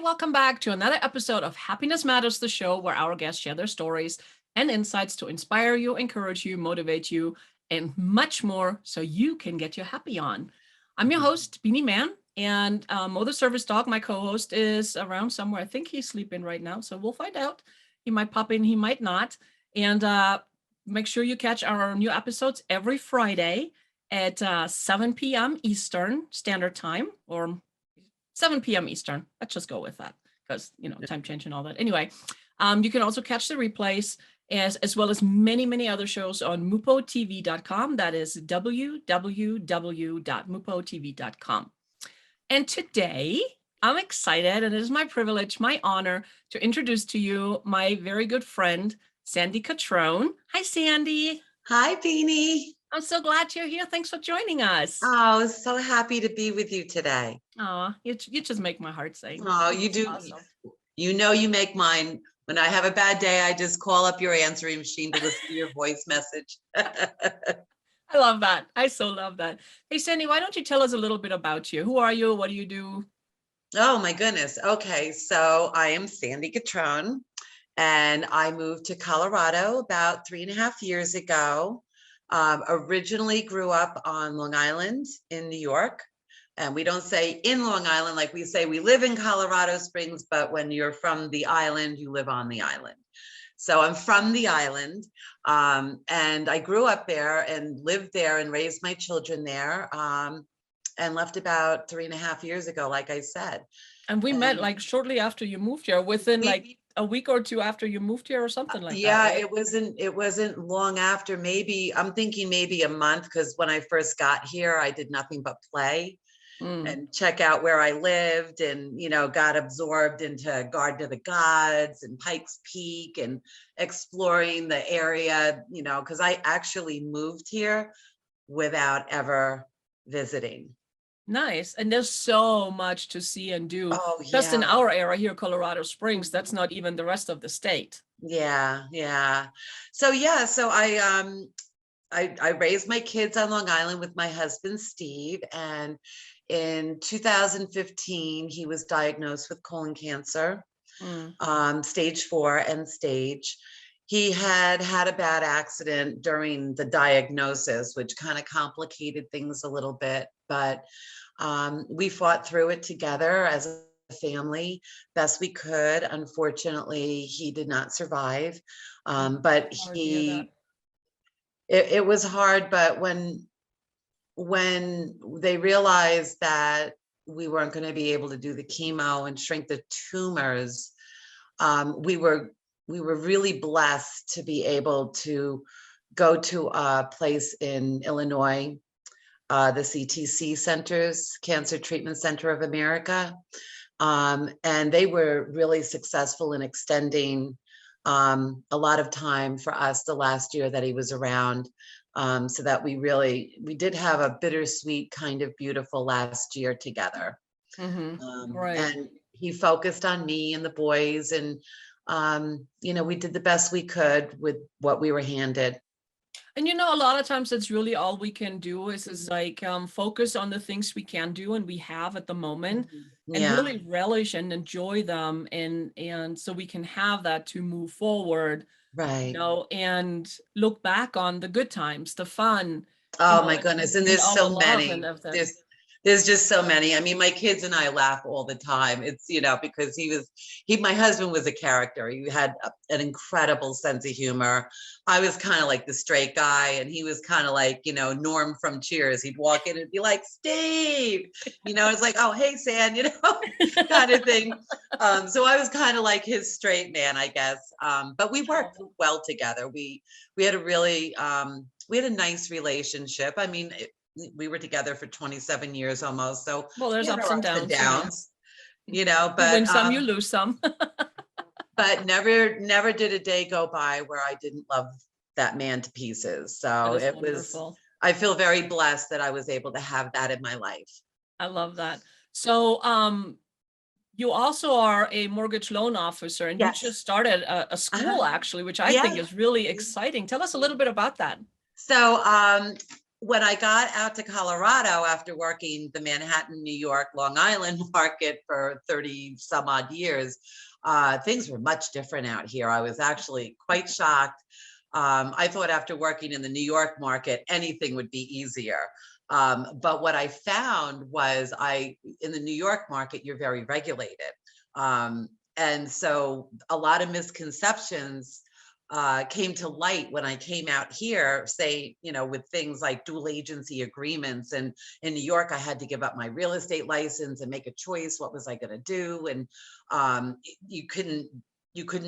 welcome back to another episode of Happiness Matters, the show where our guests share their stories and insights to inspire you, encourage you, motivate you, and much more so you can get your happy on. I'm your host, Beanie Man, and Mother Service Dog, my co-host, is around somewhere. I think he's sleeping right now, so we'll find out. He might pop in, he might not. And make sure you catch our new episodes every Friday at 7 p.m. Eastern Standard Time, or 7 p.m. Eastern. Let's just go with that because, time change and all that. Anyway, you can also catch the replays as well as many, many other shows on mupotv.com. That is www.mupotv.com. And today, I'm excited, and it is my privilege, my honor, to introduce to you my very good friend, Sandy Cutrone. Hi, Sandy. Hi, Beanie. I'm so glad you're here. Thanks for joining us. Oh, so happy to be with you today. Oh, you just make my heart sing. Oh, you do. Awesome. You make mine. When I have a bad day, I just call up your answering machine to listen to your voice message. I love that. I so love that. Hey, Sandy, why don't you tell us a little bit about you? Who are you? What do you do? Oh, my goodness. Okay, so I am Sandy Cutrone, and I moved to Colorado about 3.5 years ago. Originally grew up on Long Island in New York. And we don't say in Long Island, like we say we live in Colorado Springs, but when you're from the island, you live on the island. So I'm from the island, and I grew up there and lived there and raised my children there, and left about 3.5 years ago, like I said. And we met like shortly after you moved here, within like a week or two after you moved here or something like that. Yeah, right? it wasn't long after. Maybe I'm thinking maybe a month, because when I first got here, I did nothing but play. And check out where I lived, and got absorbed into Garden of the Gods and Pikes Peak and exploring the area, because I actually moved here without ever visiting. Nice. And there's so much to see and do. Oh, just in our area here, Colorado Springs. That's not even the rest of the state. Yeah. So I raised my kids on Long Island with my husband, Steve, and in 2015, he was diagnosed with colon cancer, stage 4 end stage. He had a bad accident during the diagnosis, which kind of complicated things a little bit, but we fought through it together as a family best we could. Unfortunately, he did not survive, but it was hard. But when they realized that we weren't going to be able to do the chemo and shrink the tumors, we were really blessed to be able to go to a place in Illinois, the CTC Centers, Cancer Treatment Center of America. And they were really successful in extending a lot of time for us the last year that he was around. So that we did have a bittersweet kind of beautiful last year together. Right. And he focused on me and the boys, and we did the best we could with what we were handed. And a lot of times that's really all we can do is like focus on the things we can do and we have at the moment, and really relish and enjoy them, and so we can have that to move forward. Right. And look back on the good times, the fun. Oh my goodness. And there's so many. There's just so many. I mean, my kids and I laugh all the time. It's, because my husband was a character. He had an incredible sense of humor. I was kind of like the straight guy, and he was kind of like, Norm from Cheers. He'd walk in and be like, Steve, it's like, oh, hey, San, kind of thing. So I was kind of like his straight man, I guess. But we worked well together. We had a really, we had a nice relationship. I mean, we were together for 27 years almost. So there's ups and downs. But you win some, you lose some. But never did a day go by where I didn't love that man to pieces. So it wonderful. was, I feel very blessed that I was able to have that in my life. I love that. So, you also are a mortgage loan officer, and you just started a school actually, which I think is really exciting. Tell us a little bit about that. So, when I got out to Colorado after working the Manhattan, New York, Long Island market for 30 some odd years, things were much different out here. I was actually quite shocked. I thought after working in the New York market, anything would be easier. But what I found was in the New York market, you're very regulated. And so a lot of misconceptions came to light when I came out here, say, with things like dual agency agreements. And in New York, I had to give up my real estate license and make a choice. What was I going to do? And you couldn't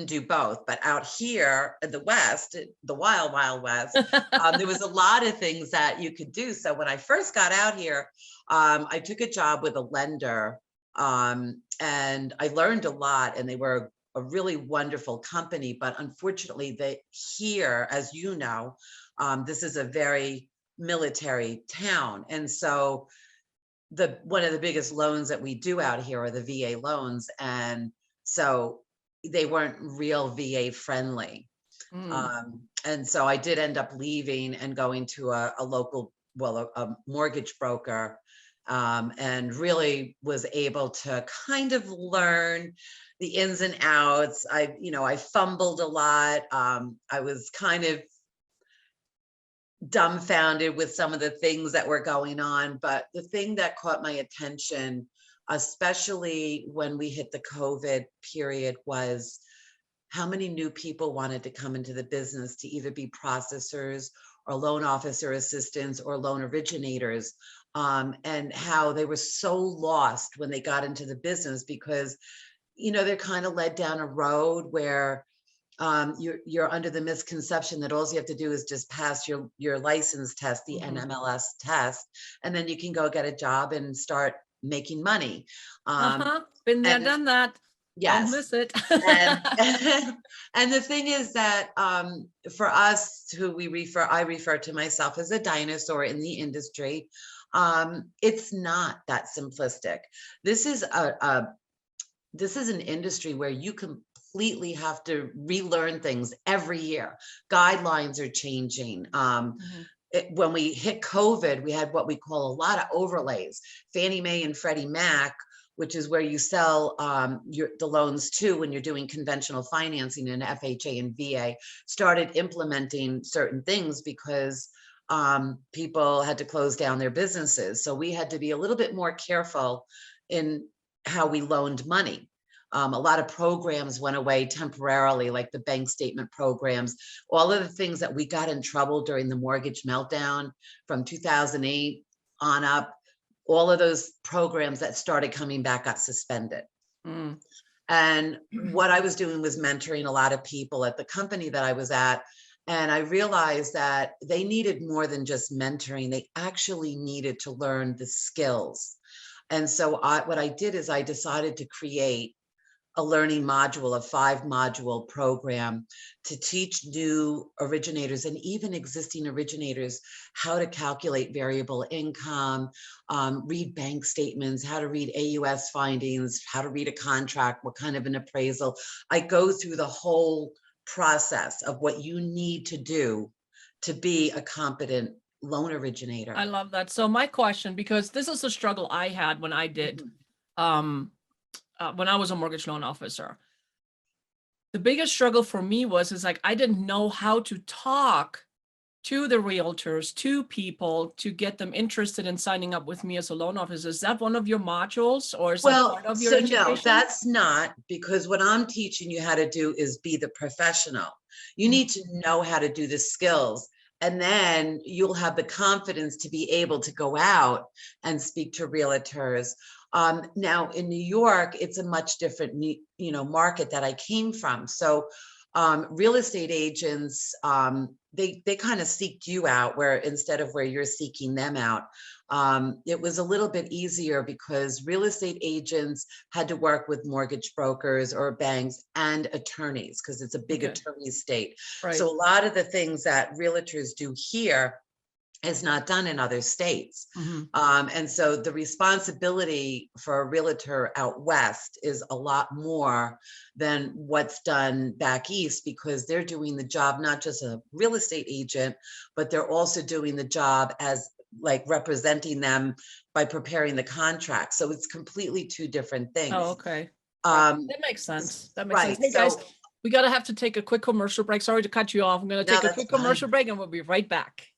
do both. But out here in the West, the wild, wild West, there was a lot of things that you could do. So when I first got out here, I took a job with a lender, and I learned a lot, and they were a really wonderful company. But unfortunately, here, as you know, this is a very military town. And so one of the biggest loans that we do out here are the VA loans. And so they weren't real VA friendly. And so I did end up leaving and going to a local, a mortgage broker, and really was able to kind of learn the ins and outs. I fumbled a lot. I was kind of dumbfounded with some of the things that were going on. But the thing that caught my attention, especially when we hit the COVID period, was how many new people wanted to come into the business to either be processors or loan officer assistants or loan originators, and how they were so lost when they got into the business because, they're kind of led down a road where you're under the misconception that all you have to do is just pass your license test, the NMLS test, and then you can go get a job and start making money. Been there, done that. Yes. Don't miss it. And the thing is that for us, I refer to myself as a dinosaur in the industry. It's not that simplistic. This is an industry where you completely have to relearn things every year. Guidelines are changing. When we hit COVID, we had what we call a lot of overlays. Fannie Mae and Freddie Mac, which is where you sell the loans to when you're doing conventional financing in FHA and VA, started implementing certain things because people had to close down their businesses. So we had to be a little bit more careful in how we loaned money. A lot of programs went away temporarily, like the bank statement programs, all of the things that we got in trouble during the mortgage meltdown from 2008 on up. All of those programs that started coming back got suspended. And what I was doing was mentoring a lot of people at the company that I was at. And I realized that they needed more than just mentoring. They actually needed to learn the skills. And so what I did is I decided to create a learning module, a 5-module program to teach new originators and even existing originators how to calculate variable income, read bank statements, how to read AUS findings, how to read a contract, what kind of an appraisal. I go through the whole process of what you need to do to be a competent loan originator. I love that. So my question, because this is a struggle I had when I did, when I was a mortgage loan officer, the biggest struggle for me is like, I didn't know how to talk to the realtors, to people, to get them interested in signing up with me as a loan officer. Is that one of your modules, or is that part of your education? No, that's not, because what I'm teaching you how to do is be the professional. You need to know how to do the skills, and then you'll have the confidence to be able to go out and speak to realtors. Now in New York, it's a much different, market that I came from. So real estate agents, they kind of seeked you out where instead of where you're seeking them out. It was a little bit easier because real estate agents had to work with mortgage brokers or banks and attorneys because it's a big attorney state. Right. So a lot of the things that realtors do here, is not done in other states. Mm-hmm. And so the responsibility for a realtor out west is a lot more than what's done back east, because they're doing the job not just a real estate agent, but they're also doing the job as like representing them by preparing the contract. So it's completely two different things. Oh, okay. That makes sense. That makes sense. Hey guys, we have to take a quick commercial break. Sorry to cut you off. I'm going to take a quick commercial break and we'll be right back.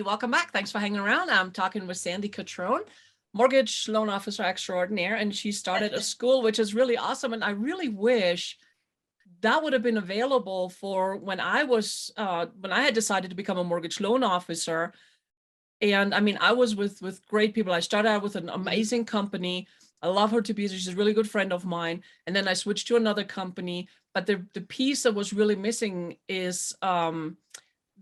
Welcome back. Thanks for hanging around. I'm talking with Sandy Cutrone, mortgage loan officer extraordinaire, and she started a school, which is really awesome. And I really wish that would have been available for when I had decided to become a mortgage loan officer. And I mean, I was with great people. I started out with an amazing company. I love her to pieces. She's a really good friend of mine. And then I switched to another company. But the piece that was really missing is the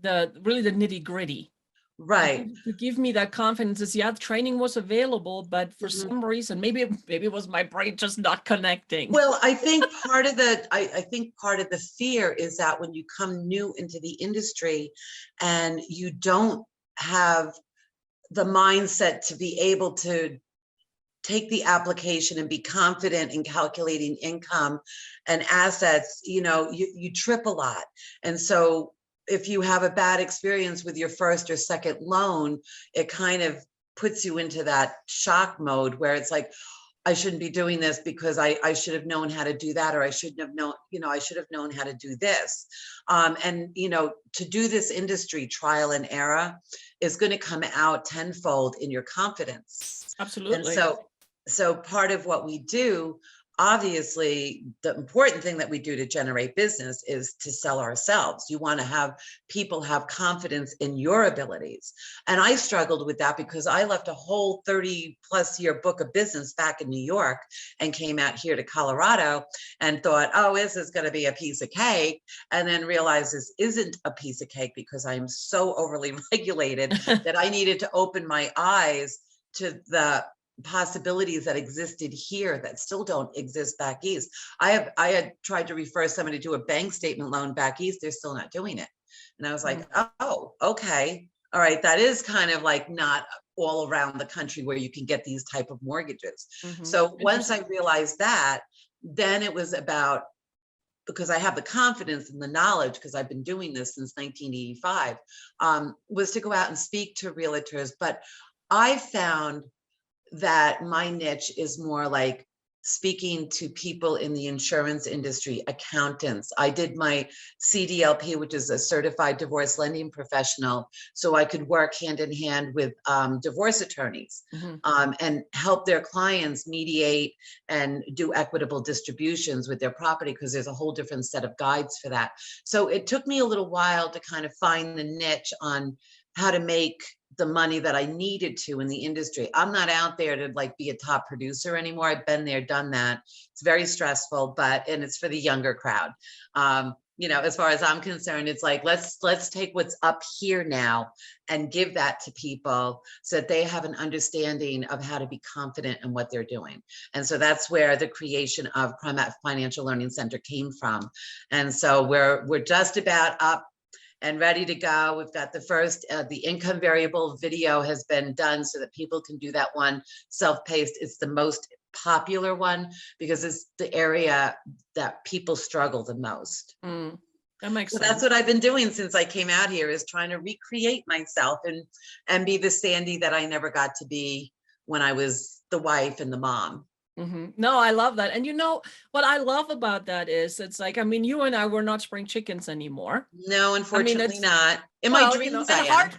nitty gritty. Right. To give me that confidence is, yeah, the training was available, but for some reason, maybe it was my brain just not connecting. Well, I think part of the fear is that when you come new into the industry and you don't have the mindset to be able to take the application and be confident in calculating income and assets, you trip a lot. And so if you have a bad experience with your first or second loan, it kind of puts you into that shock mode where it's like, I shouldn't be doing this because I should have known how to do that, or I shouldn't have known, I should have known how to do this. And to do this industry, trial and error is going to come out tenfold in your confidence. Absolutely. And so part of what we do, obviously, the important thing that we do to generate business is to sell ourselves. You want to have people have confidence in your abilities. And I struggled with that because I left a whole 30+ year book of business back in New York and came out here to Colorado and thought, oh, this is going to be a piece of cake. And then realized this isn't a piece of cake because I'm so overly regulated that I needed to open my eyes to the possibilities that existed here that still don't exist back east. I had tried to refer somebody to a bank statement loan back east. They're still not doing it. And I was like, oh, okay. All right. That is kind of like not all around the country where you can get these type of mortgages. So once I realized that, then it was about, because I have the confidence and the knowledge, because I've been doing this since 1985, was to go out and speak to realtors. But I found that my niche is more like speaking to people in the insurance industry, accountants. I did my CDLP, which is a certified divorce lending professional, so I could work hand in hand with divorce attorneys and help their clients mediate and do equitable distributions with their property, because there's a whole different set of guides for that. So it took me a little while to kind of find the niche on how to make the money that I needed to in the industry. I'm not out there to like be a top producer anymore. I've been there, done that. It's very stressful, and it's for the younger crowd. As far as I'm concerned, it's like, let's take what's up here now and give that to people so that they have an understanding of how to be confident in what they're doing. And so that's where the creation of Crime Financial Learning Center came from. And so we're just about up and ready to go. We've got the first, the income variable video has been done so that people can do that one self-paced. It's the most popular one because it's the area that people struggle the most. That makes sense. That's what I've been doing since I came out here, is trying to recreate myself and be the Sandy that I never got to be when I was the wife and the mom. No, I love that. And what I love about that is, it's like, I mean, you and I were not spring chickens anymore. No, unfortunately not. In my dreams,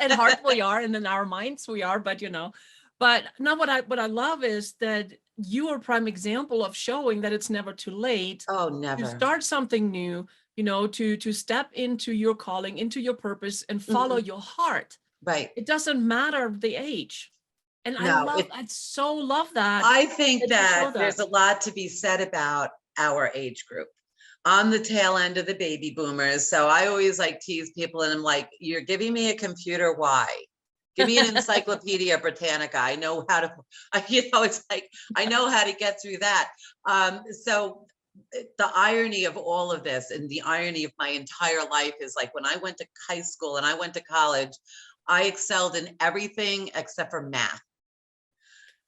in heart we are, and in our minds we are, but no, what I love is that you are a prime example of showing that it's never too late. Oh, never. To start something new, to step into your calling, into your purpose, and follow your heart. Right. It doesn't matter the age. And No, I so love that. I think You show that there's a lot to be said about our age group. I'm the tail end of the baby boomers. So I always like tease people and I'm like, you're giving me a computer. Why? Give me an Encyclopedia Britannica. I know how to, it's like, I know how to get through that. So the irony of all of this and the irony of my entire life is like when I went to high school and I went to college, I excelled in everything except for math.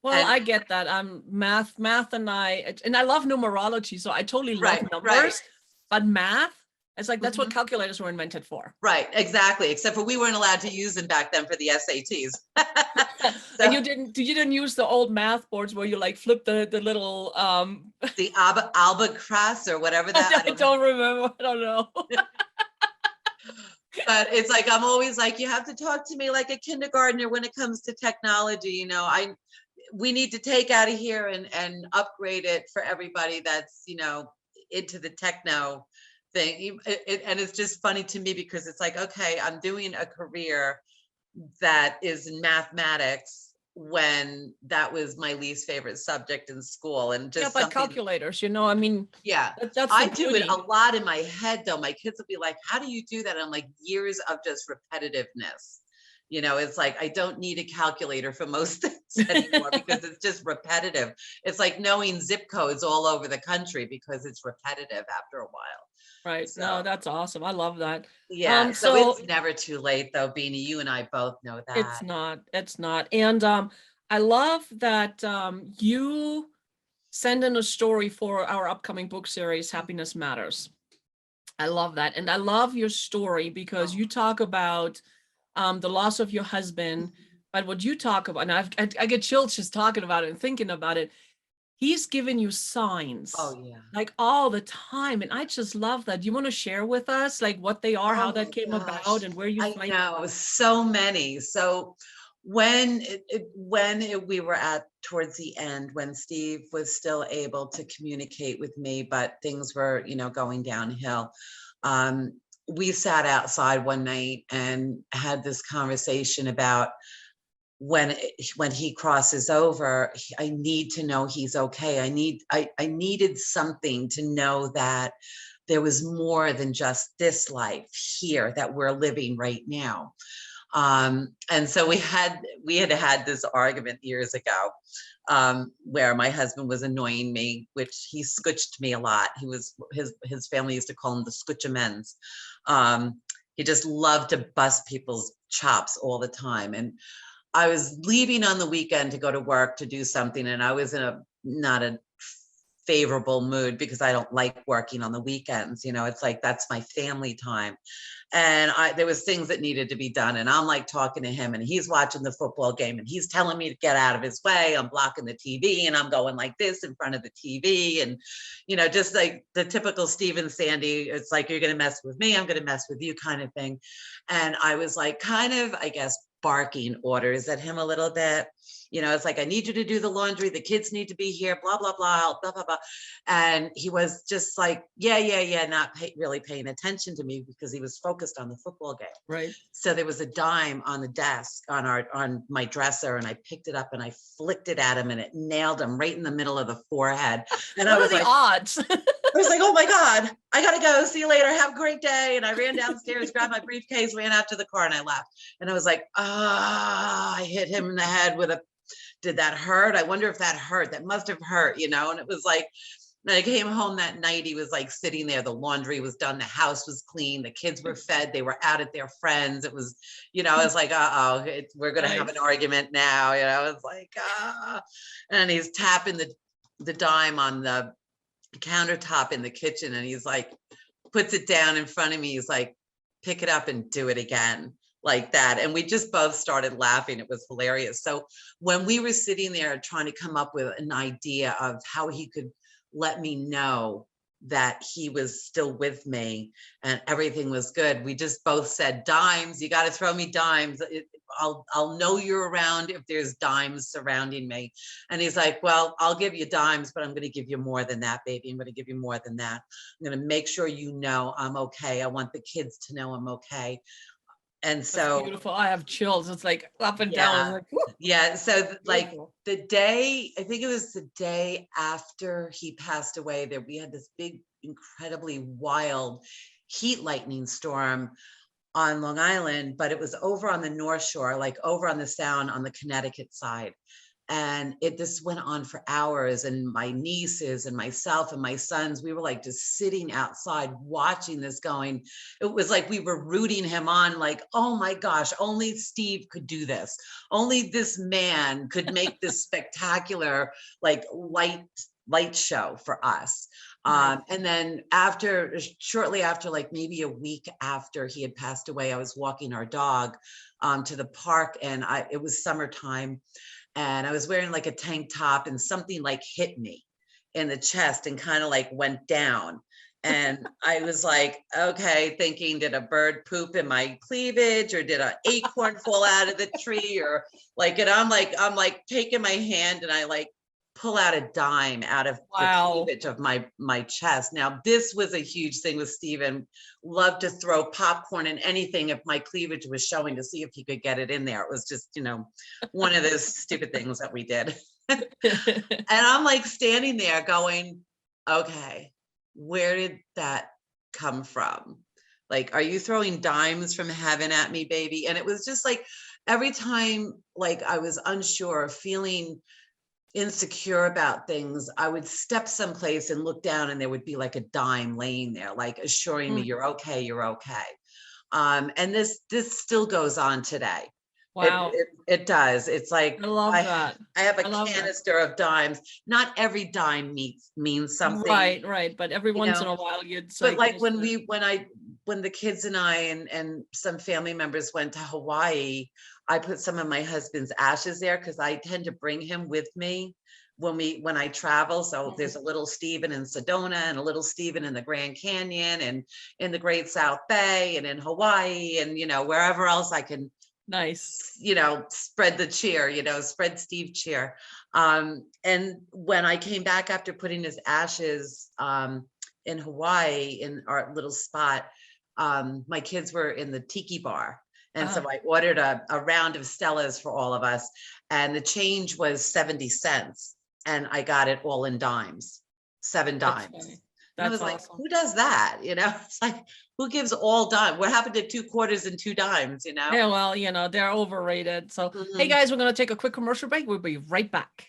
Well, I get that. Math and I love numerology, so I totally love numbers, but math, it's like, that's what calculators were invented for. Right, exactly. Except for we weren't allowed to use them back then for the SATs. And you didn't use the old math boards where you like flip the little the Albatross or whatever that. I don't remember. I don't know. But it's like, I'm always like, you have to talk to me like a kindergartner when it comes to technology. We need to take out of here and upgrade it for everybody that's, into the techno thing. And it's just funny to me because it's like, okay, I'm doing a career that is in mathematics when that was my least favorite subject in school. And just but calculators, I mean, that's I do it a lot in my head though. My kids will be like, how do you do that? And I'm like, years of just repetitiveness. It's like, I don't need a calculator for most things anymore because it's just repetitive. It's like knowing zip codes all over the country because it's repetitive after a while. Right. So, no, that's awesome. I love that. Yeah. So it's never too late though, Beanie. You and I both know that. It's not. And I love that you send in a story for our upcoming book series, Happiness Matters. I love that. And I love your story because you talk about the loss of your husband, but what you talk about, and I get chills just talking about it and thinking about it. He's given you signs. Oh yeah. Like all the time. And I just love that. Do you want to share with us like what they are, how that came about and where you find know so many. So when we were at towards the end, when Steve was still able to communicate with me, but things were, going downhill. We sat outside one night and had this conversation about when he crosses over, I need to know he's okay. I needed something to know that there was more than just this life here that we're living right now. And so we had this argument years ago, where my husband was annoying me, which he scutched me a lot. His family used to call him the scutchamens. He just loved to bust people's chops all the time. And I was leaving on the weekend to go to work to do something, and I was in not a favorable mood because I don't like working on the weekends. It's like, that's my family time. And there was things that needed to be done. And I'm like talking to him and he's watching the football game and he's telling me to get out of his way. I'm blocking the TV and I'm going like this in front of the TV. And, just like the typical Steve and Sandy, it's like, you're going to mess with me, I'm going to mess with you kind of thing. And I was like, kind of, I guess, barking orders at him a little bit. It's like, I need you to do the laundry. The kids need to be here, blah, blah, blah, blah, blah, blah. And he was just like, yeah, not really paying attention to me because he was focused on the football game. Right. So there was a dime on the desk on my dresser, and I picked it up and I flicked it at him and it nailed him right in the middle of the forehead. And what are the odds? I was like, oh my God, I gotta go. See you later. Have a great day. And I ran downstairs, grabbed my briefcase, ran out to the car, and I left. And I was like, I hit him in the head with did that hurt? I wonder if that hurt. That must have hurt, And it was like, when I came home that night, he was like sitting there. The laundry was done. The house was clean. The kids were fed. They were out at their friends. It was, I was like, we're going to have an argument now. It's like, and he's tapping the dime on the countertop in the kitchen. And he's like, puts it down in front of me. He's like, pick it up and do it again. Like that. And we just both started laughing. It was hilarious. So when we were sitting there trying to come up with an idea of how he could let me know that he was still with me and everything was good, we just both said, dimes, you got to throw me dimes. I'll know you're around if there's dimes surrounding me. And he's like, well, I'll give you dimes, but I'm going to give you more than that, baby. I'm going to give you more than that. I'm going to make sure I'm okay. I want the kids to know I'm okay. And That's so beautiful. I have chills. It's like up and down. yeah, Like, woo, yeah. So like beautiful. the day, I think it was the day after he passed away, that we had this big, incredibly wild heat lightning storm on Long Island, but it was over on the North Shore, like over on the Sound on the Connecticut side. And it just went on for hours. And my nieces and myself and my sons, we were like just sitting outside watching this going. It was like we were rooting him on, like, oh my gosh, only Steve could do this. Only this man could make this spectacular, like light show for us. Right. And then shortly after, like maybe a week after he had passed away, I was walking our dog to the park, and it was summertime, and I was wearing like a tank top, and something like hit me in the chest and kind of like went down. And I was like, okay, thinking, did a bird poop in my cleavage, or did an acorn fall out of the tree, or like, and I'm like taking my hand and I like pull out a dime out of the cleavage of my chest. Now, this was a huge thing with Steven. Loved to throw popcorn and anything if my cleavage was showing, to see if he could get it in there. It was just, one of those stupid things that we did. And I'm like standing there going, okay, where did that come from? Like, are you throwing dimes from heaven at me, baby? And it was just like, every time, like I was unsure, feeling insecure about things, I would step someplace and look down, and there would be like a dime laying there, like assuring me, you're okay, you're okay. And this still goes on today. Wow. It does. It's like, I love that. I have a I love that. canister of dimes. Not every dime means something. Right. But every once in a while you'd say. But like when the kids and I and some family members went to Hawaii, I put some of my husband's ashes there, because I tend to bring him with me when I travel. So there's a little Stephen in Sedona, and a little Stephen in the Grand Canyon, and in the Great South Bay, and in Hawaii, and wherever else I can. Nice. Spread the cheer, spread Steve cheer. And when I came back after putting his ashes in Hawaii, in our little spot, my kids were in the tiki bar. And so I ordered a round of Stellas for all of us. And the change was 70 cents. And I got it all in dimes, 7 dimes. And I was awesome. Like, who does that? It's like, who gives all dime? What happened to 2 quarters and 2 dimes, Yeah, well, they're overrated. So, hey guys, we're going to take a quick commercial break. We'll be right back.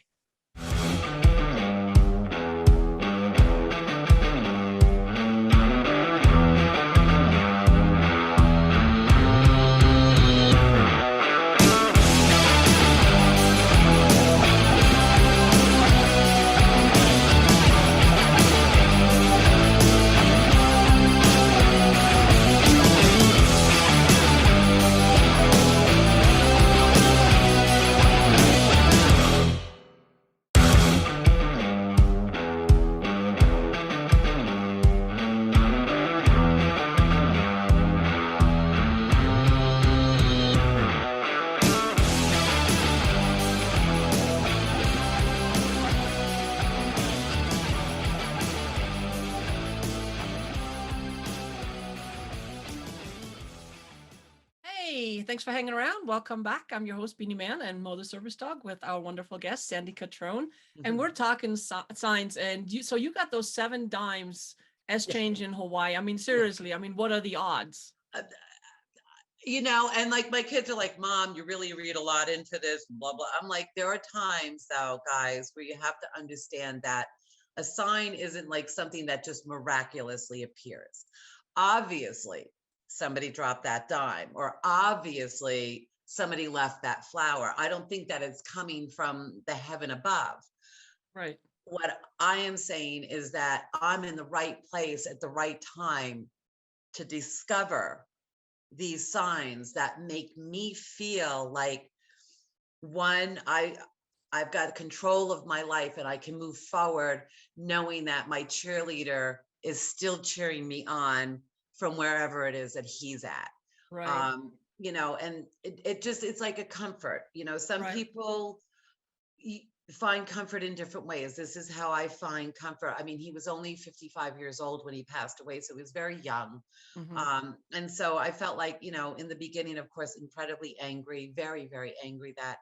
Thanks for hanging around. Welcome back. I'm your host, Beanie Man, and Mo the Service Dog, with our wonderful guest, Sandy Cutrone. And we're talking signs. And so you got those 7 dimes as change in Hawaii. I mean, seriously, what are the odds? And like my kids are like, Mom, you really read a lot into this, blah, blah. I'm like, there are times though, guys, where you have to understand that a sign isn't like something that just miraculously appears. Obviously, somebody dropped that dime, or obviously somebody left that flower. I don't think that it's coming from the heaven above. Right. What I am saying is that I'm in the right place at the right time to discover these signs that make me feel like, one, I've got control of my life, and I can move forward knowing that my cheerleader is still cheering me on from wherever it is that he's at. Right. And it's like a comfort. Some people, find comfort in different ways. This is how I find comfort. I mean, he was only 55 years old when he passed away, so he was very young. And so I felt like, in the beginning, of course, incredibly angry, very, very angry that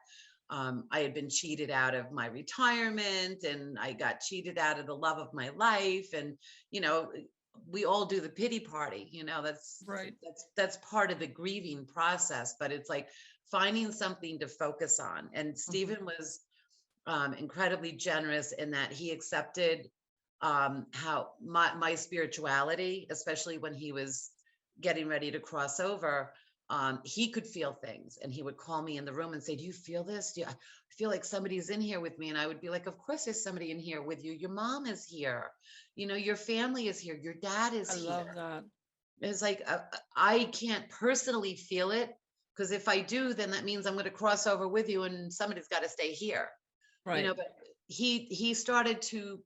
I had been cheated out of my retirement, and I got cheated out of the love of my life. And, we all do the pity party, that's right. That's part of the grieving process, but it's like finding something to focus on. And Stephen was incredibly generous in that he accepted how my spirituality, especially when he was getting ready to cross over. He could feel things, and he would call me in the room and say, "Do you feel this? I feel like somebody's in here with me." And I would be like, "Of course there's somebody in here with you. Your mom is here. Your family is here. Your dad is here." I love that. It's like, I can't personally feel it, because if I do, then that means I'm going to cross over with you, and somebody's got to stay here. Right. But he started to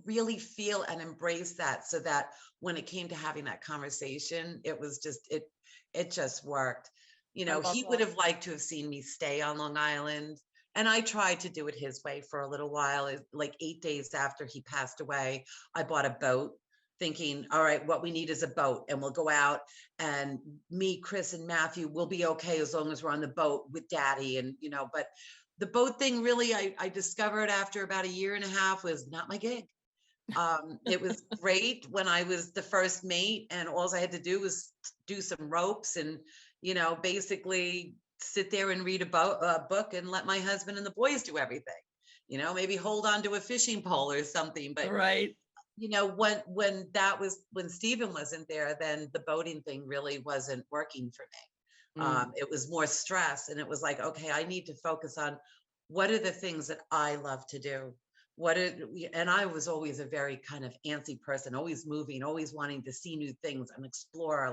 really feel and embrace that, so that when it came to having that conversation, it was just, it just worked. He would have liked to have seen me stay on Long Island, and I tried to do it his way for a little while. Like 8 days after he passed away, I bought a boat, thinking, all right, what we need is a boat, and we'll go out, and me, Chris, and Matthew will be okay as long as we're on the boat with Daddy. And but the boat thing, really, I discovered after about a year and a half, was not my gig. It was great when I was the first mate, and all I had to do was do some ropes and, basically sit there and read a book and let my husband and the boys do everything. Maybe hold on to a fishing pole or something. But right. When Stephen wasn't there, then the boating thing really wasn't working for me. It was more stress, and it was like, okay, I need to focus on what are the things that I love to do. And I was always a very kind of antsy person, always moving, always wanting to see new things and explore.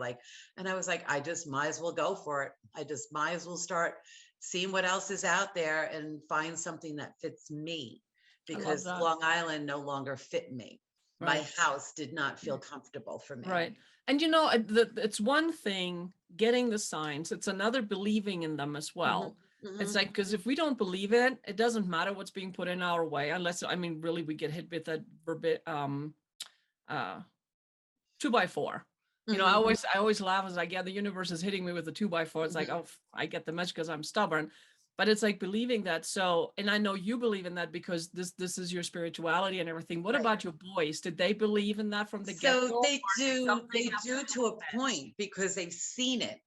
And I was like, I just might as well go for it. I just might as well start seeing what else is out there and find something that fits me, because Long Island no longer fit me. Right. My house did not feel comfortable for me. Right. And it's one thing getting the signs, it's another believing in them as well. It's like, because if we don't believe it, it doesn't matter what's being put in our way, unless, really we get hit with that 2x4. I always laugh as like, yeah, the universe is hitting me with a 2x4. It's like, oh, I get the message because I'm stubborn. But it's like believing that. So, and I know you believe in that because this is your spirituality and everything. What about your boys? Did they believe in that from the get-go? So they do to a point, because they've seen it,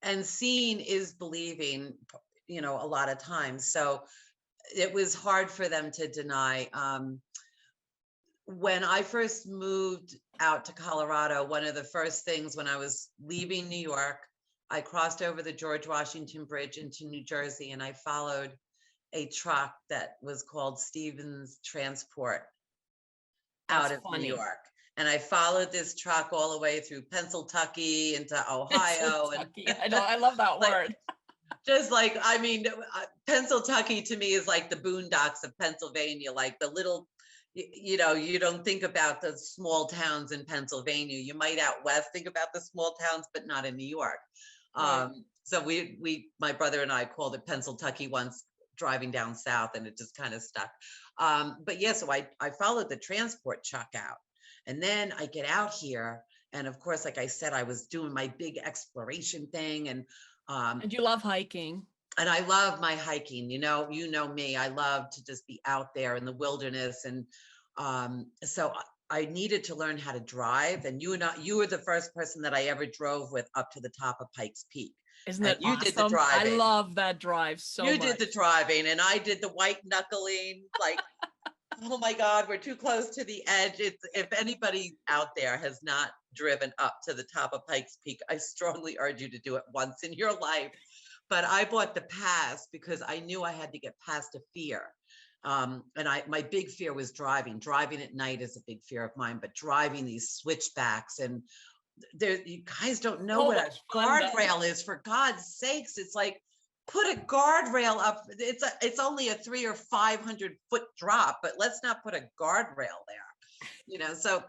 and seeing is believing, a lot of times. So it was hard for them to deny. When I first moved out to Colorado, one of the first things when I was leaving New York, I crossed over the George Washington Bridge into New Jersey, and I followed a truck that was called Stevens Transport out of New York. And I followed this truck all the way through Pennsylvania into Ohio. I know, I love that word. Just like, Pennsylvania to me is like the boondocks of Pennsylvania, like the little, you don't think about the small towns in Pennsylvania. You might out west think about the small towns, but not in New York. Right. So my brother and I called it Pennsylvania once driving down south, and it just kind of stuck. But yeah, so I followed the transport truck out, and then I get out here. And of course, like I said, I was doing my big exploration thing. And you love hiking. And I love my hiking, you know me, I love to just be out there in the wilderness. And so I needed to learn how to drive. And you were the first person that I ever drove with up to the top of Pikes Peak. Isn't that you awesome? Did the driving. I love that drive so much. You did the driving, and I did the white knuckling, like, oh my God, we're too close to the edge. If anybody out there has not driven up to the top of Pikes Peak, I strongly urge you to do it once in your life. But I bought the pass because I knew I had to get past a fear. And my big fear was driving. Driving at night is a big fear of mine, but driving these switchbacks, and you guys don't know what a guardrail is, for God's sakes. It's like, put a guardrail up. It's only a 300 or 500 foot drop, but let's not put a guardrail there. So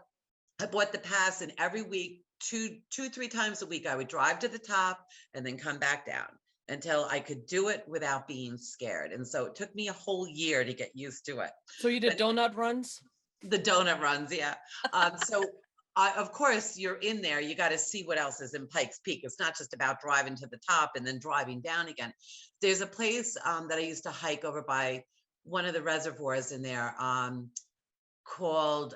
I bought the pass, and every week, 2-3 times a week, I would drive to the top and then come back down, until I could do it without being scared. And so it took me a whole year to get used to it. So you did donut runs? The donut runs, yeah. So of course, you're in there, you got to see what else is in Pikes Peak. It's not just about driving to the top and then driving down again. There's a place that I used to hike over by one of the reservoirs in there called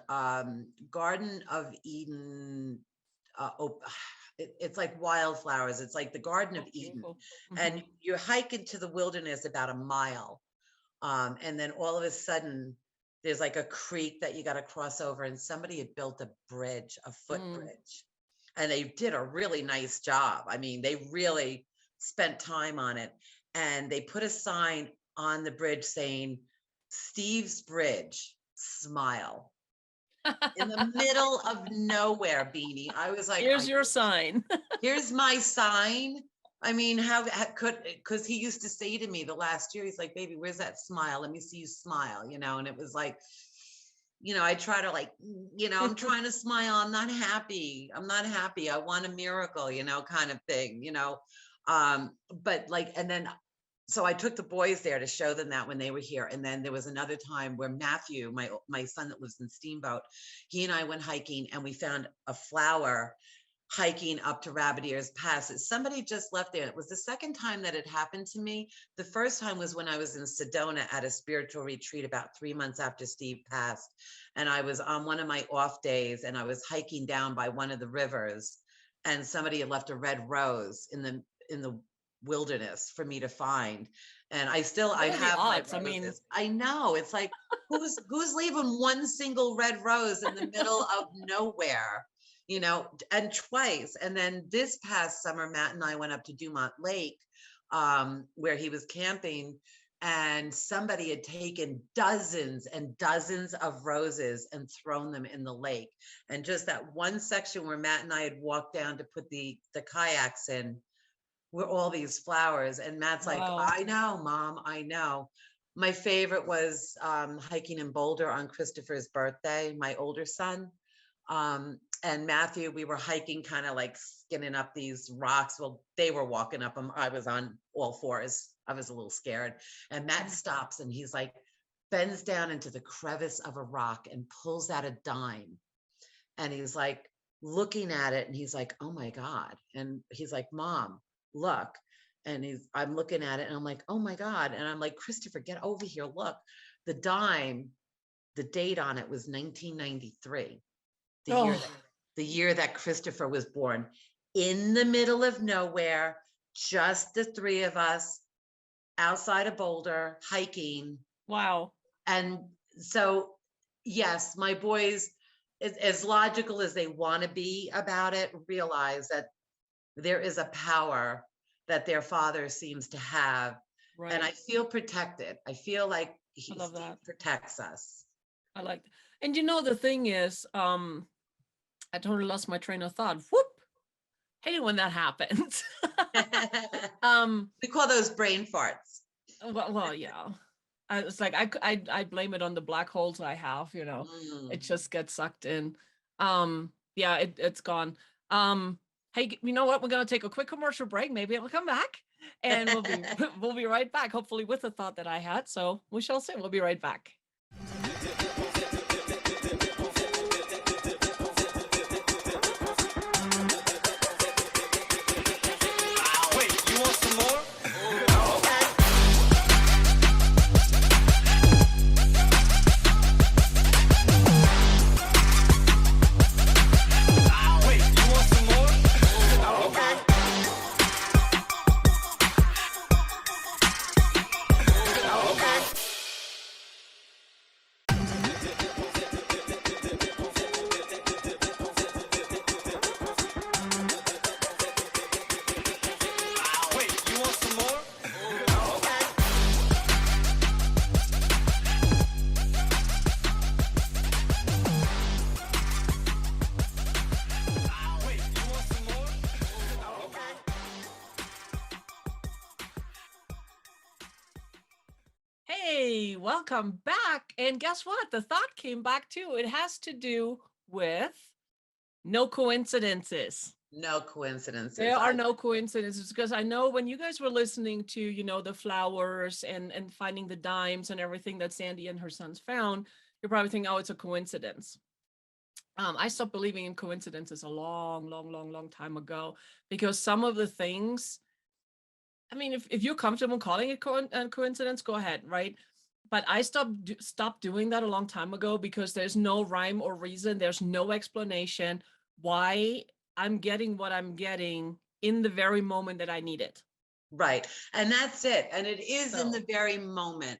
Garden of Eden. It's like wildflowers. It's like the Garden of Eden. And you hike into the wilderness about a mile. And then all of a sudden, there's like a creek that you got to cross over, and somebody had built a bridge, a footbridge, and they did a really nice job. I mean, they really spent time on it, and they put a sign on the bridge saying, "Steve's Bridge, smile." In the middle of nowhere, Beanie. I was like, here's your sign. Here's my sign. I mean, how could, because he used to say to me the last year, he's like, baby, where's that smile? Let me see you smile, you know? And it was like, you know, I try to like, you know, I'm trying to smile. I'm not happy. I'm not happy. I want a miracle, you know, kind of thing, you know? But like, and then, so I took the boys there to show them that when they were here. And then there was another time where Matthew, my son that lives in Steamboat, he and I went hiking and we found a flower hiking up to Rabbit Ears Pass. Somebody just left there. It was the second time that it happened to me. The first time was when I was in Sedona at a spiritual retreat about 3 months after Steve passed. And I was on one of my off days and I was hiking down by one of the rivers, and somebody had left a red rose in the wilderness for me to find. And I have my roses. I mean, I know, it's like, who's leaving one single red rose in the middle of nowhere? You know, and twice. And then this past summer, Matt and I went up to Dumont Lake, where he was camping, and somebody had taken dozens and dozens of roses and thrown them in the lake. And just that one section where Matt and I had walked down to put the kayaks in were all these flowers. And Matt's like, I know, Mom, I know. My favorite was hiking in Boulder on Christopher's birthday, my older son. And Matthew, we were hiking, kind of like skinning up these rocks. Well, they were walking up them. I was on all fours. I was a little scared. And Matt stops and he's like, bends down into the crevice of a rock and pulls out a dime. And he's like looking at it and he's like, oh my God. And he's like, Mom, look. And I'm looking at it and I'm like, oh my God. And I'm like, Christopher, get over here. Look, the dime, the date on it was 1993. The year that Christopher was born, in the middle of nowhere, just the three of us outside of Boulder hiking. Wow. And so, yes, my boys, as logical as they want to be about it, realize that there is a power that their father seems to have. Right. And I feel protected. I feel like he protects us. I like that. And you know, the thing is, I totally lost my train of thought. Whoop! Hate it when that happens. We call those brain farts. Well, yeah. It's like I blame it on the black holes I have. You know, it just gets sucked in. Yeah, it's gone. Hey, you know what? We're gonna take a quick commercial break. Maybe it'll come back, and we'll be right back. Hopefully, with the thought that I had. So we shall see. We'll be right back. Hey, welcome back. And guess what? The thought came back too. It has to do with no coincidences. No coincidences. There are no coincidences, because I know when you guys were listening to, you know, the flowers and finding the dimes and everything that Sandy and her sons found, you're probably thinking, oh, it's a coincidence. I stopped believing in coincidences a long time ago, because some of the things, I mean, if you're comfortable calling it a coincidence, go ahead, right? But I stopped doing that a long time ago, because there's no rhyme or reason. There's no explanation why I'm getting what I'm getting in the very moment that I need it. Right. And that's it. And it is in the very moment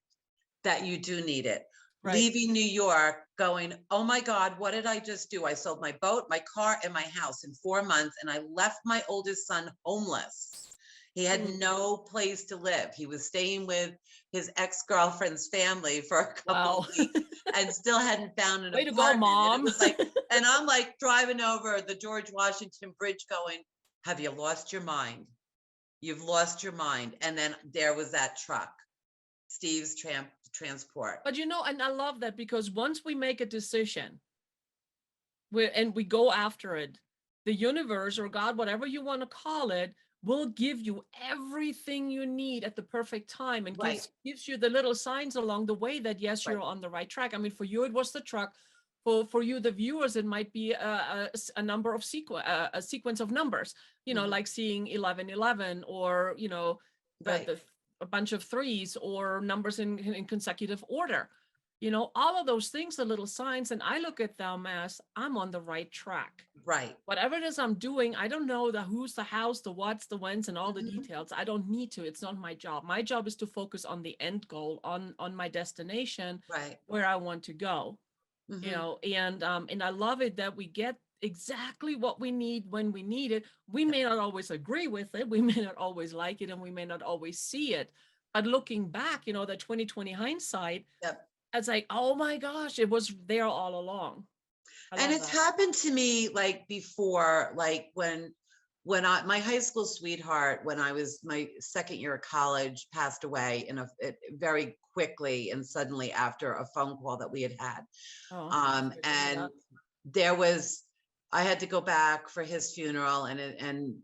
that you do need it. Right. Leaving New York, going, oh my God, what did I just do? I sold my boat, my car, and my house in 4 months, and I left my oldest son homeless. He had no place to live. He was staying with his ex-girlfriend's family for a couple of weeks and still hadn't found an apartment. Way to go, Mom. And it was like, and I'm like driving over the George Washington Bridge going, have you lost your mind? You've lost your mind. And then there was that truck, Steve's transport. But you know, and I love that, because once we make a decision and we go after it, the universe or God, whatever you want to call it, will give you everything you need at the perfect time, and gives you the little signs along the way that, yes, you're on the right track. I mean, for you, it was the truck. For you, the viewers, it might be a number of a sequence of numbers, you know, like seeing 1111, or, you know, a bunch of threes, or numbers in consecutive order. You know, all of those things are little signs, and I look at them as I'm on the right track. Right. Whatever it is I'm doing, I don't know the who's, the hows, the what's, the whens, and all the details. I don't need to. It's not my job. My job is to focus on the end goal, on my destination, where I want to go. You know, and I love it that we get exactly what we need when we need it. We may not always agree with it. We may not always like it, and we may not always see it. But looking back, you know, the 2020 hindsight, it's like, oh my gosh, it was there all along. And it's happened to me like before, like when my high school sweetheart, when I was my second year of college, passed away very quickly and suddenly after a phone call that we had had. And I had to go back for his funeral, and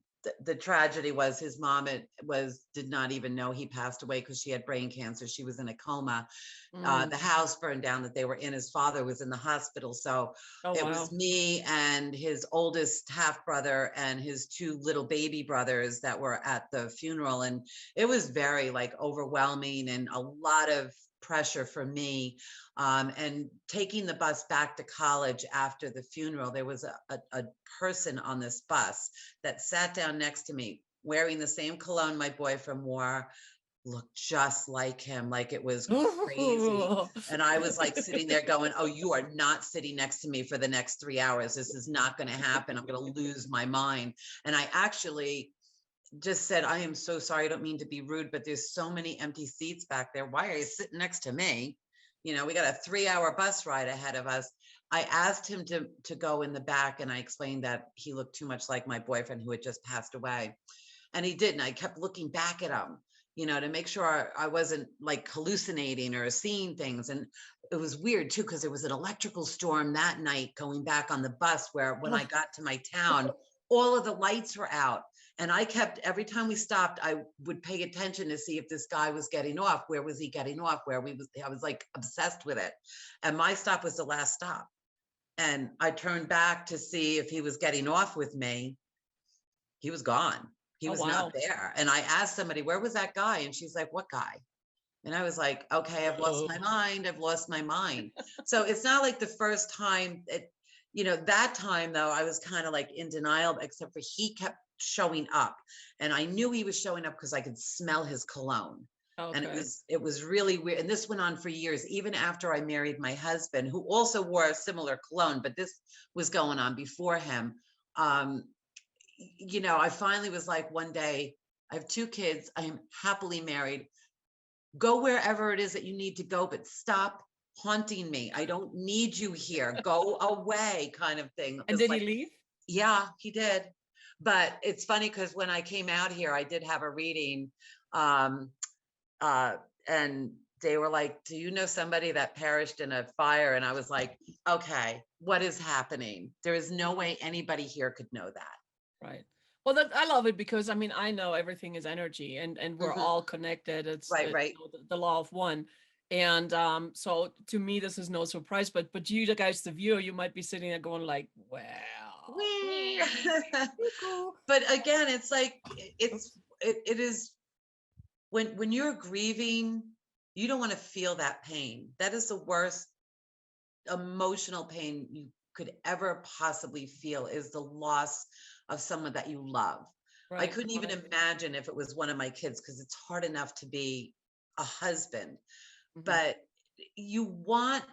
the tragedy was his mom did not even know he passed away, because she had brain cancer. She was in a coma. The house burned down that they were in. His father was in the hospital. So it was me and his oldest half brother and his 2 little baby brothers that were at the funeral. And it was very like overwhelming and a lot of pressure for me. And taking the bus back to college after the funeral, there was a person on this bus that sat down next to me wearing the same cologne my boyfriend wore, looked just like him, like it was crazy. And I was like sitting there going, oh, you are not sitting next to me for the next 3 hours. This is not going to happen. I'm going to lose my mind. And I actually just said, I am so sorry. I don't mean to be rude, but there's so many empty seats back there. Why are you sitting next to me? You know, we got a 3-hour bus ride ahead of us. I asked him to go in the back, and I explained that he looked too much like my boyfriend who had just passed away. And he didn't. I kept looking back at him, you know, to make sure I wasn't like hallucinating or seeing things. And it was weird too, because there was an electrical storm that night going back on the bus, where when I got to my town, all of the lights were out. And I kept, every time we stopped, I would pay attention to see if this guy was getting off. Where was he getting off? I was like obsessed with it. And my stop was the last stop. And I turned back to see if he was getting off with me. He was gone. He was not there. And I asked somebody, where was that guy? And she's like, what guy? And I was like, okay, I've lost my mind. I've lost my mind. So it's not like the first time, you know, that time though, I was kind of like in denial, except for he kept showing up, and I knew he was showing up because I could smell his cologne. And it was really weird. And this went on for years, even after I married my husband, who also wore a similar cologne, but this was going on before him. You know, I finally was like, one day, I have 2 kids. I am happily married. Go wherever it is that you need to go, but stop haunting me. I don't need you here. Go away, kind of thing. And did he leave? Yeah, he did. But it's funny because when I came out here, I did have a reading, and they were like, do you know somebody that perished in a fire? And I was like, okay, what is happening? There is no way anybody here could know that. Right. Well, I love it because I mean I know everything is energy and we're Mhm. all connected. It's Right, right. the law of one, and so to me this is no surprise. But you guys, the viewer, you might be sitting there going like, well, Wee. cuckoo. But again, it's like Oops. it is when you're grieving, you don't want to feel that pain. That is the worst emotional pain you could ever possibly feel, is the loss of someone that you love. I Right. couldn't even Right. imagine if it was one of my kids, because it's hard enough to be a husband, Mhm. but you want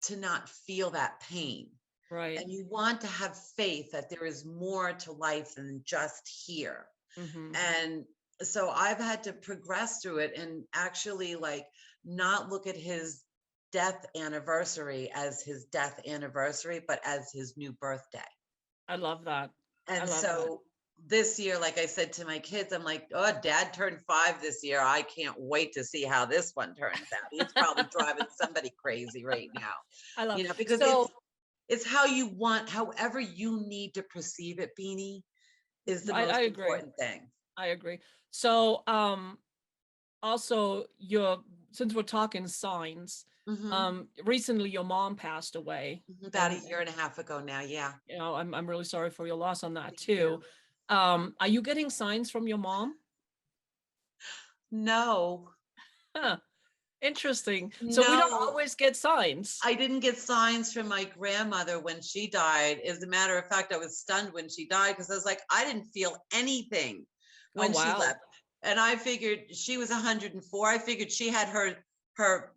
to not feel that pain. Right. And you want to have faith that there is more to life than just here. Mhm. And so I've had to progress through it and actually like not look at his death anniversary as his death anniversary, but as his new birthday. I love that. I And love that. so this year, like I said to my kids, I'm like, oh, dad turned 5 this year. I can't wait to see how this one turns out. He's probably driving somebody crazy right now, I love. because So it's how you want, however you need to perceive it, Beanie, is the I most agree. important thing. I agree. So also your since we're talking signs, Hmm. recently your mom passed away, About a and year and a half ago now. Yeah. you know I'm really sorry for your loss on that Thank too. you. Are you getting signs from your mom? No, Huh, interesting. So we don't no, always get signs. I didn't get signs from my grandmother when she died. As a matter of fact, I was stunned when she died, because I was like, I didn't feel anything Oh when she wow. left. And I figured she was 104. I figured she had her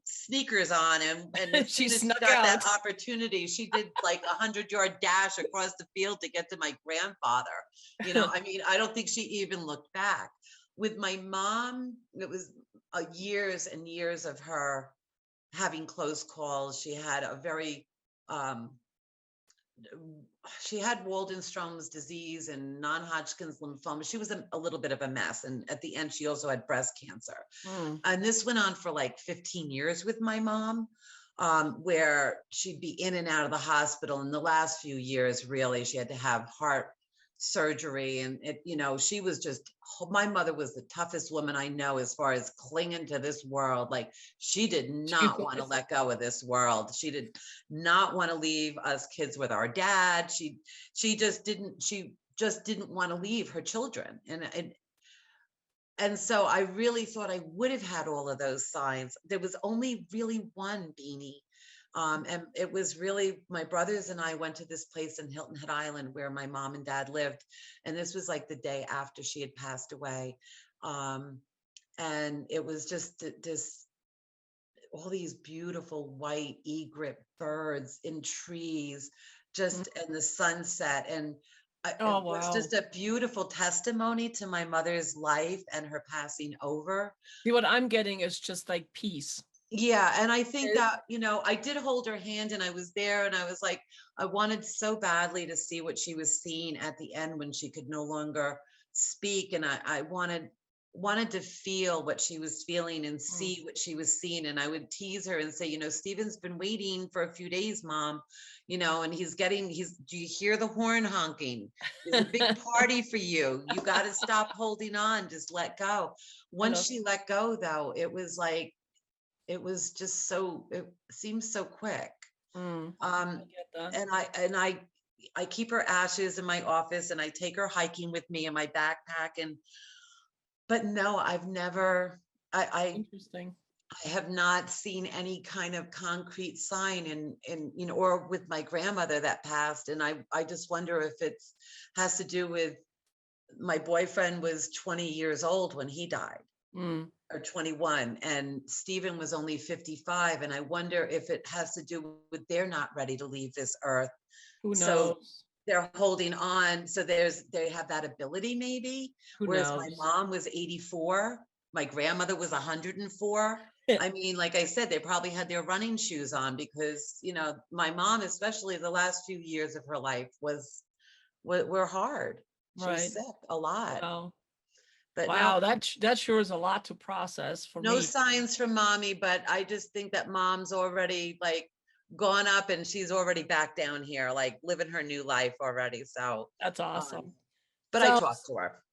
sneakers on, and as She soon as she snuck got that out. opportunity, she did like 100-yard dash across the field to get to my grandfather. I mean, I don't think she even looked back. With my mom, it was years and years of her having close calls. She had a very um, she had Waldenstrom's disease and non-Hodgkin's lymphoma. She was a little bit of a mess, and at the end, she also had breast cancer. Mm. And this went on for like 15 years with my mom, where she'd be in and out of the hospital. In the last few years, really, she had to have heart surgery, and she was just, my mother was the toughest woman I know as far as clinging to this world. Like, she did She not want to was. let go of this world. She did not want to leave us kids with our dad. She just didn't want to leave her children. And so I really thought I would have had all of those signs. There was only really one, Beanie. And it was really, my brothers and I went to this place in Hilton Head Island where my mom and dad lived. And this was like the day after she had passed away. Um, and it was just this, all these beautiful white egret birds in trees, Mm. just in the sunset. And it Oh was wow. just a beautiful testimony to my mother's life and her passing over. See, what I'm getting is just like peace. Yeah, and I think It- that, I did hold her hand, and I was there, and I was like, I wanted so badly to see what she was seeing at the end when she could no longer speak. And I wanted to feel what she was feeling and mm. see what she was seeing. And I would tease her and say, Stephen's been waiting for a few days, Mom, and do you hear the horn honking? There's a big party for you. You got to stop holding on, just let go. I Once love. she let go, though, it was like, it was just it seems so quick. Mm. I Um, get that. and I keep her ashes in my office, and I take her hiking with me in my backpack. But no, I've never, Interesting. I have not seen any kind of concrete sign or with my grandmother that passed. And I just wonder if it's has to do with, my boyfriend was 20 years old when he died, Mm. or 21, and Stephen was only 55. And I wonder if it has to do with they're not ready to leave this earth. Who So knows? they're holding on. So they have that ability maybe. Who Whereas my knows? mom was 84, my grandmother was 104. I mean, like I said, they probably had their running shoes on, because, my mom, especially the last few years of her life, were hard. She was Right. sick a lot. Wow. But no, Wow. That sure is a lot to process for no me. signs from mommy, but I just think that mom's already like gone up, and she's already back down here, like living her new life already. So, That's um, awesome. but I talked to her.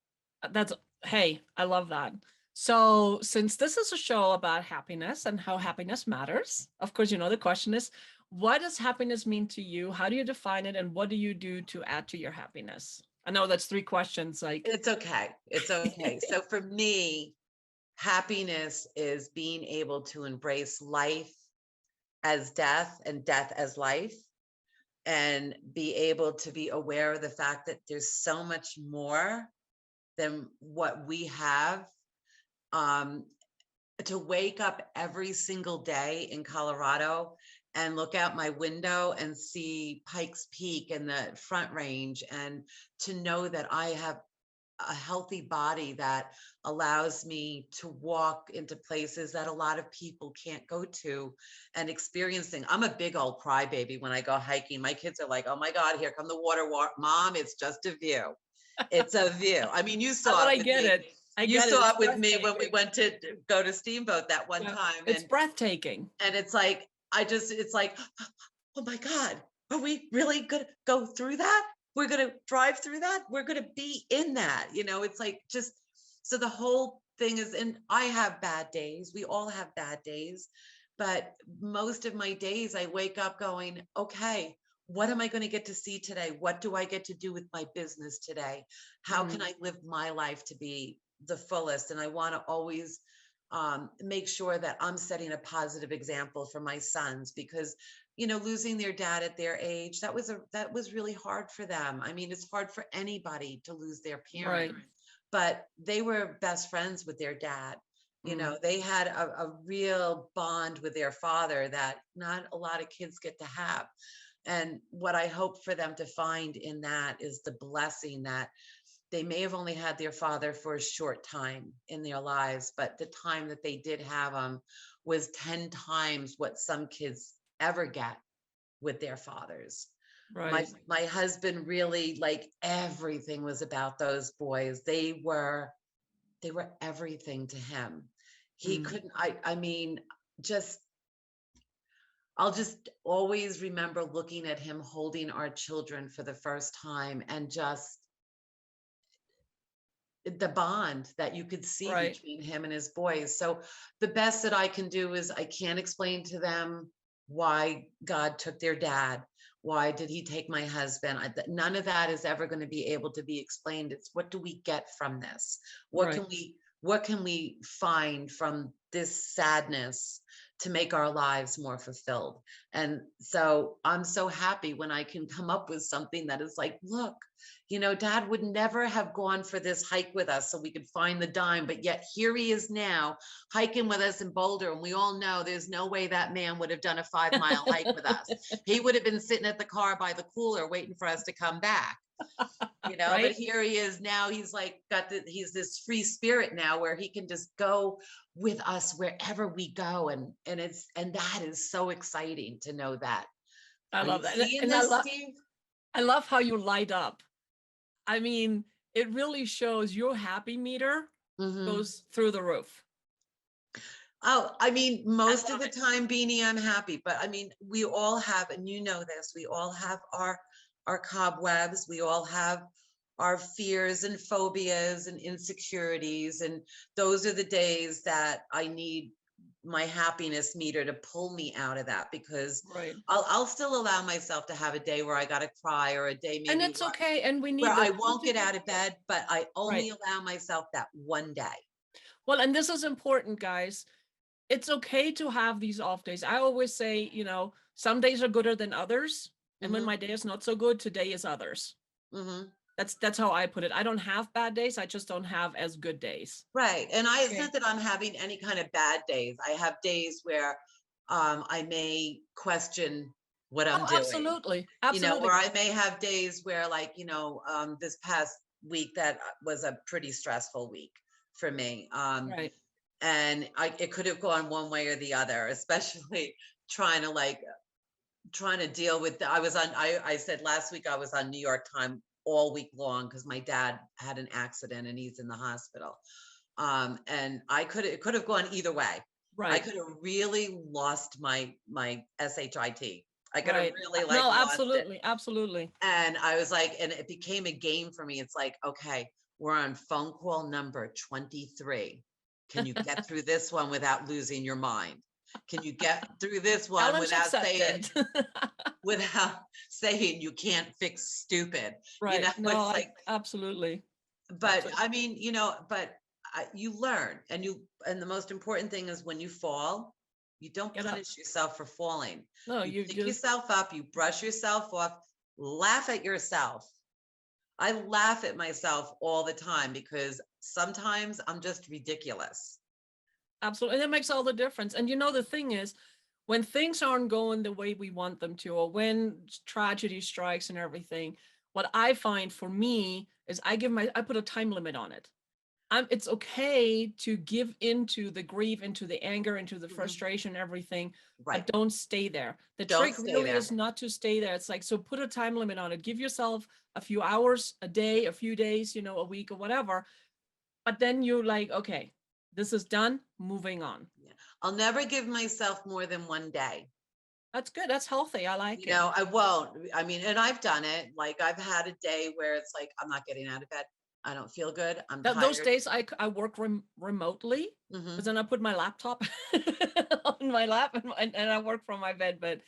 Hey, I love that. So since this is a show about happiness and how happiness matters, of course, the question is, what does happiness mean to you? How do you define it? And what do you do to add to your happiness? I know that's 3 questions. It's okay. It's okay. So for me, happiness is being able to embrace life as death and death as life, and be able to be aware of the fact that there's so much more than what we have. To wake up every single day in Colorado and look out my window and see Pikes Peak and the Front Range, and to know that I have a healthy body that allows me to walk into places that a lot of people can't go to and experiencing. I'm a big old crybaby when I go hiking. My kids are like, oh my God, here come the water. Mom, it's just a view. It's a view. I mean, you saw it. I get it. You saw it with me when we went to go to Steamboat that one time. It's breathtaking. And it's like, it's like, oh my God, are we really going to go through that? We're going to drive through that. We're going to be in that, it's like, just, so the whole thing is, and I have bad days. We all have bad days, but most of my days I wake up going, okay, what am I going to get to see today? What do I get to do with my business today? How can I live my life to be the fullest? And I want to always make sure that I'm setting a positive example for my sons, because losing their dad at their age, that was really hard for them. I mean, it's hard for anybody to lose their parent, but they were best friends with their dad. They had a real bond with their father that not a lot of kids get to have. And what I hope for them to find in that is the blessing that they may have only had their father for a short time in their lives, but the time that they did have him was 10 times what some kids ever get with their fathers. Right. My husband really, like, everything was about those boys. They were everything to him. He couldn't, I mean, I'll just always remember looking at him holding our children for the first time, and just the bond that you could see between him and his boys. So the best that I can do is, I can't explain to them why God took their dad. Why did he take my husband? None of that is ever going to be able to be explained. It's, what do we get from this? What can we find from this sadness to make our lives more fulfilled? And so I'm so happy when I can come up with something that is like, look, Dad would never have gone for this hike with us so we could find the dime, but yet here he is now hiking with us in Boulder. And we all know there's no way that man would have done a 5-mile hike with us. He would have been sitting at the car by the cooler waiting for us to come back. But here he is now. He's like he's this free spirit now, where he can just go with us wherever we go, and that is so exciting to know that. I love that. And I love how you light up. I mean, it really shows your happy meter goes through the roof. Oh, I mean, most of the time, Beanie, I'm happy, but I mean, we all have, and this, we all have our cobwebs. We all have our fears and phobias and insecurities. And those are the days that I need my happiness meter to pull me out of that, because I'll still allow myself to have a day where I got to cry, or a day maybe, and it's okay. And we need where I won't get out of bed, but I only allow myself that one day. Well, and this is important, guys. It's okay to have these off days. I always say, some days are gooder than others. And when my day is not so good, today is others. That's how I put it. I don't have bad days. I just don't have as good days. Right. And it's not that I'm having any kind of bad days. I have days where I may question what I'm doing. Absolutely. Or I may have days where, like, this past week, that was a pretty stressful week for me. And it could have gone one way or the other, especially trying to deal with, I said last week I was on New York time all week long, because my dad had an accident and he's in the hospital. And it could have gone either way. I could have really lost my SHIT I gotta Right. really like No, lost it. absolutely. Absolutely. And I was like, and it became a game for me. It's like, okay, we're on phone call number 23. Can you get through this one without losing your mind? Can you get through this one Challenge accepted. without saying you can't fix stupid? You know, Right. No, it's like, absolutely. but I mean, you know, but you learn, and the most important thing is when you fall, you don't Get up. punish yourself for falling. No, You you pick just yourself up, you brush yourself off, laugh at yourself. I laugh at myself all the time because sometimes I'm just ridiculous. absolutely. And it makes all the difference. And you know, the thing is, when things aren't going the way we want them to, or when tragedy strikes and everything, what I find for me is I put a time limit on it. It's okay to give into the grief, into the anger, into the frustration, everything, Right. but don't stay there. The Don't trick stay really there. is not to stay there. It's like, so put a time limit on it. Give yourself a few hours, a day, a few days, you know, a week or whatever. But then you're like, okay, this is done, moving on. Yeah. I'll never give myself more than one day. That's good. That's healthy. I like it. You know, I won't. I mean, and I've done it. Like I've had a day where it's like, I'm not getting out of bed. I don't feel good. I'm Those tired. days I work remotely, because then I put my laptop on my lap and I work from my bed, but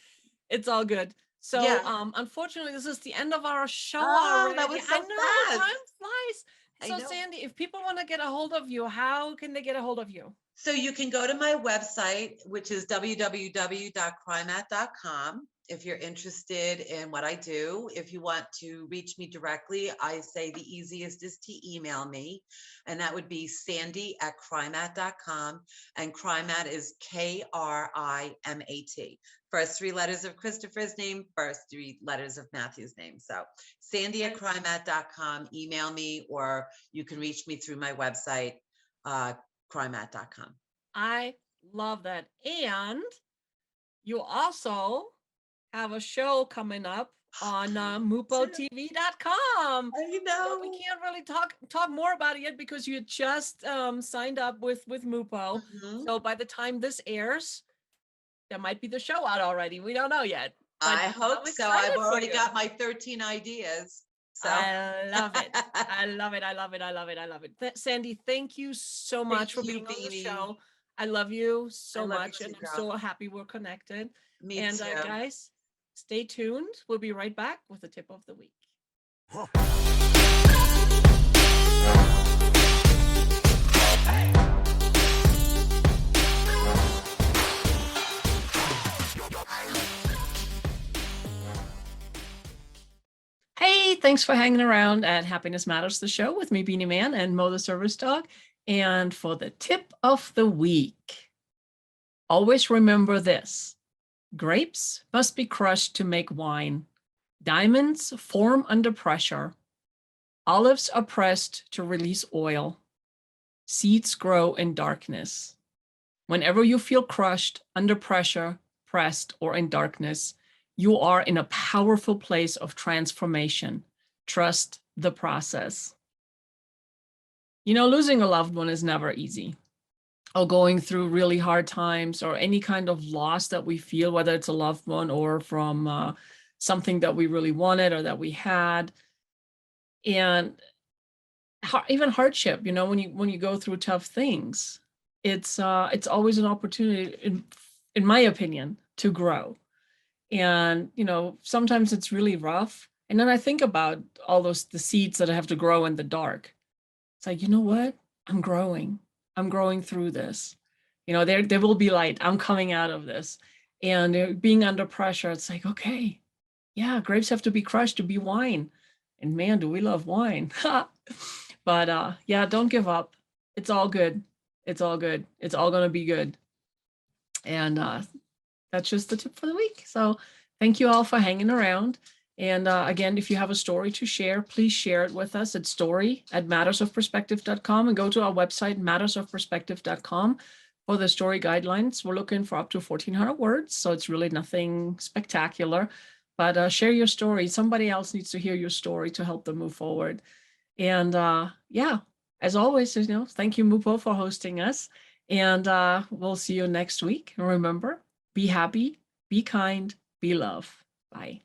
it's all good. So Yeah. unfortunately, this is the end of our show Oh, already. that was I so know, fast. time flies. I So know. Sandy, if people want to get a hold of you, how can they get a hold of you? So you can go to my website, which is www.crimeat.com. If you're interested in what I do, if you want to reach me directly, I say the easiest is to email me, and that would be sandy@crimeat.com. And Crimeat is KRIMAT. First three letters of Christopher's name, first three letters of Matthew's name. So sandy@crimeat.com, email me, or you can reach me through my website, crimeat.com. I love that. And you also have a show coming up on mupotv.com. I know. We can't really talk more about it yet because you just signed up with Mupo. So by the time this airs, there might be the show out already. We don't know yet. I hope so. I've already got my 13 ideas. So I love it. I love it. I love it. I love it. I love it. Sandy, thank you so much for being on the show. I love you so much, and I'm so happy we're connected. Me too. Guys, stay tuned. We'll be right back with the tip of the week. Hey, thanks for hanging around at Happiness Matters, the show with me, Beanie Man, and Mo the Service Dog. And for the tip of the week, always remember this: grapes must be crushed to make wine. Diamonds form under pressure. Olives are pressed to release oil. Seeds grow in darkness. Whenever you feel crushed, under pressure, pressed, or in darkness, you are in a powerful place of transformation. Trust the process. You know, losing a loved one is never easy. Or going through really hard times, or any kind of loss that we feel, whether it's a loved one or from something that we really wanted or that we had. And even hardship, you know, when you go through tough things, it's always an opportunity, in my opinion, to grow. And, you know, sometimes it's really rough. And then I think about all the seeds that I have to grow in the dark. It's like, you know what? I'm growing through this. You know, there will be light. I'm coming out of this. And being under pressure, it's like, okay, yeah, grapes have to be crushed to be wine. And man, do we love wine. But yeah, don't give up. It's all good. It's all good. It's all going to be good. And that's just the tip for the week. So thank you all for hanging around. And again, if you have a story to share, please share it with us at story@mattersofperspective.com, and go to our website, mattersofperspective.com, for the story guidelines. We're looking for up to 1,400 words, so it's really nothing spectacular. But share your story. Somebody else needs to hear your story to help them move forward. And yeah, as always, you know, thank you, Mupo, for hosting us. And we'll see you next week. And remember, be happy, be kind, Be love. Bye.